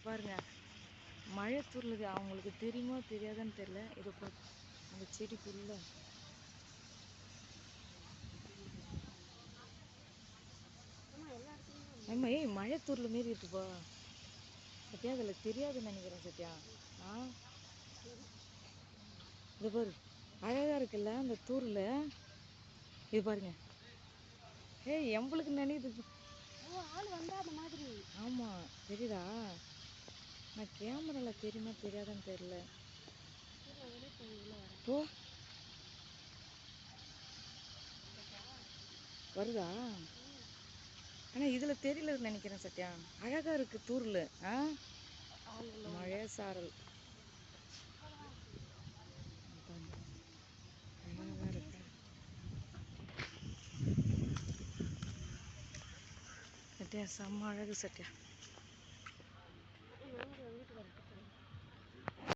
பாருங்க மழை தூர்லுது. அவங்களுக்கு தெரியுமோ தெரியாதுன்னு தெரியல. இது அந்த செடிக்குள்ள ஏய் மழை தூர்ல மாரி இருக்குப்பா சத்யா. அதில் தெரியாதுன்னு நினைக்கிறேன் சத்யா. இது பாரு அழகா இருக்குல்ல அந்த தூரில். இது பாருங்க. ஏய் எம்பளுக்கு நினைக்குது. ஆள் வந்தா அந்த மாதிரி. ஆமாம் தெரியுதா? நான் கேமராவில் தெரியுமா தெரியாதுன்னு தெரியல. போ வருதா? ஆனால் இதில் தெரியலன்னு நினைக்கிறேன் சத்யா. அழகாக இருக்குது தூரில். மழை சாரல் அழகாக இருக்கு சத்யா. செம்ம அழகு சத்யா.